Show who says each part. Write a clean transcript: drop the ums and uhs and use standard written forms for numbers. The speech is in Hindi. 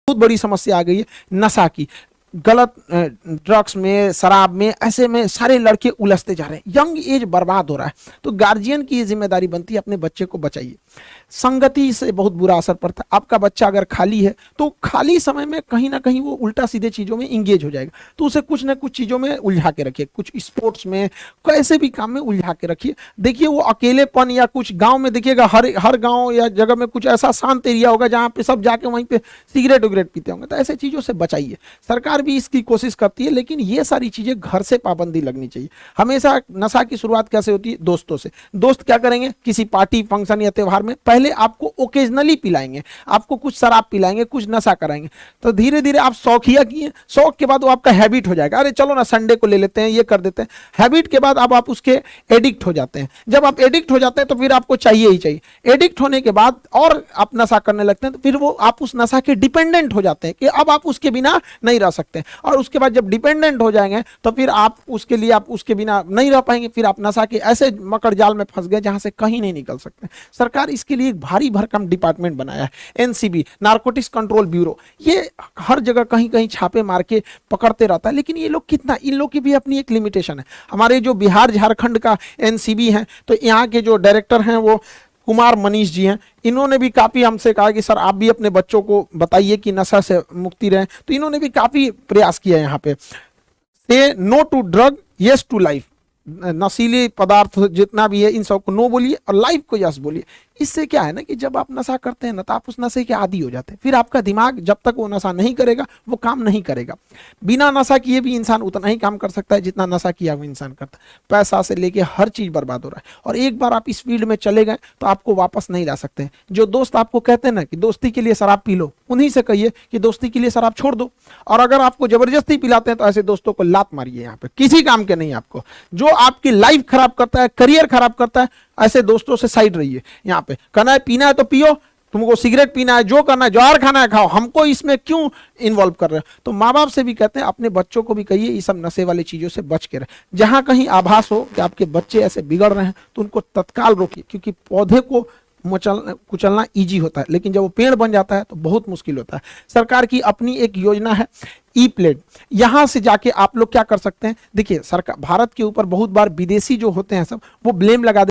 Speaker 1: बहुत बड़ी समस्या आ गई है नशा की। गलत ड्रग्स में, शराब में, ऐसे में सारे लड़के उलझते जा रहे हैं, यंग एज बर्बाद हो रहा है। तो गार्जियन की ये जिम्मेदारी बनती है, अपने बच्चे को बचाइए। संगति से बहुत बुरा असर पड़ता है। आपका बच्चा अगर खाली है तो खाली समय में कहीं ना कहीं वो उल्टा सीधे चीजों में इंगेज हो जाएगा, तो उसे कुछ ना कुछ चीजों में उलझा के रखिए, कुछ स्पोर्ट्स में, कैसे भी काम में उलझा के रखिए। देखिए वो अकेलेपन, या कुछ गांव में देखिएगा, हर गांव या जगह में कुछ ऐसा शांत एरिया होगा जहां पे सब जाके वहीं पे सिगरेट उगरेट पीते होंगे, तो ऐसे चीजों से बचाइए। सरकार भी इसकी कोशिश करती है, लेकिन ये सारी चीजें घर से पाबंदी लगनी चाहिए। हमेशा नशा की शुरुआत कैसे होती है? दोस्तों से। दोस्त क्या करेंगे? किसी पार्टी फंक्शन या त्योहार में पहले आपको ओकेजनली पिलाएंगे, आपको कुछ शराब पिलाएंगे, कुछ नशा कराएंगे, तो धीरे धीरे आप शौकिया किए, शौक के बाद वो आपका हैबिट हो जाएगा। अरे चलो ना संडे को ले लेते हैं, ये कर देते हैं। हैबिट के बाद अब आप उसके एडिक्ट हो जाते हैं। जब आप एडिक्ट हो जाते हैं तो फिर आपको चाहिए ही चाहिए। एडिक्ट होने के बाद और आप नशा करने लगते हैं, तो फिर वो आप उस नशा के डिपेंडेंट हो जाते हैं कि अब आप उसके बिना नहीं रह सकते। और उसके बाद जब डिपेंडेंट हो जाएंगे तो फिर आप उसके लिए, आप उसके बिना नहीं रह पाएंगे, फिर आप नशा के ऐसे मकर जाल में फंस गए जहां से कहीं नहीं निकल सकते। सरकार इसके लिए एक भारी भरकम डिपार्टमेंट बनाया है, एनसीबी, नारकोटिक्स कंट्रोल ब्यूरो। ये हर जगह कहीं कहीं छापे मार के पकड़ते रहता है, लेकिन ये लोग कितना, इन लोग की भी अपनी एक लिमिटेशन है। हमारे जो बिहार झारखंड का एनसीबी है, तो यहाँ के जो डायरेक्टर हैं वो कुमार मनीष जी हैं, इन्होंने भी काफी हमसे कहा कि सर आप भी अपने बच्चों को बताइए कि नशा से मुक्ति रहें। तो इन्होंने भी काफी प्रयास किया यहाँ पे। Say no to drug, yes to life. नशीले पदार्थ जितना भी है इन सबको नो बोलिए और लाइफ को यस बोलिए। इससे क्या है ना कि जब आप नशा करते हैं ना, तो आप उस नशे के आदी हो जाते हैं। फिर आपका दिमाग जब तक वो नशा नहीं करेगा वो काम नहीं करेगा। बिना नशा किए भी इंसान उतना ही काम कर सकता है जितना नशा किया हुआ इंसान करता है। पैसा से लेके हर चीज बर्बाद हो रहा है, और एक बार आप इस फील्ड में चले गए तो आपको वापस नहीं ला सकते। जो दोस्त आपको कहते हैं ना कि दोस्ती के लिए शराब पी लो, उन्हीं से कहिए कि दोस्ती के लिए शराब छोड़ दो। और अगर आपको जबरदस्ती पिलाते हैं तो ऐसे दोस्तों को लात मारिए, यहाँ पे किसी काम के नहीं आपको। जो आपकी लाइफ खराब करता है, करियर खराब करता है, ऐसे दोस्तों से साइड रहिए। यहाँ पे करना है, पीना है तो पियो, तुमको सिगरेट पीना है, जो करना है, जौहर खाना है खाओ, हमको इसमें क्यों इन्वॉल्व कर रहे हो। तो माँ बाप से भी कहते हैं, अपने बच्चों को भी कहिए ये सब नशे वाली चीजों से बच के रहे। जहां कहीं आभास हो कि आपके बच्चे ऐसे बिगड़ रहे हैं तो उनको तत्काल रोकिए, क्योंकि पौधे को कुचलना ईजी होता है, लेकिन जब वो पेड़ बन जाता है तो बहुत मुश्किल होता है। सरकार की अपनी एक योजना है ई प्लेट, यहां से जाके आप लोग क्या कर सकते हैं। देखिए सरकार, भारत के ऊपर बहुत बार विदेशी जो होते हैं सब वो ब्लेम लगा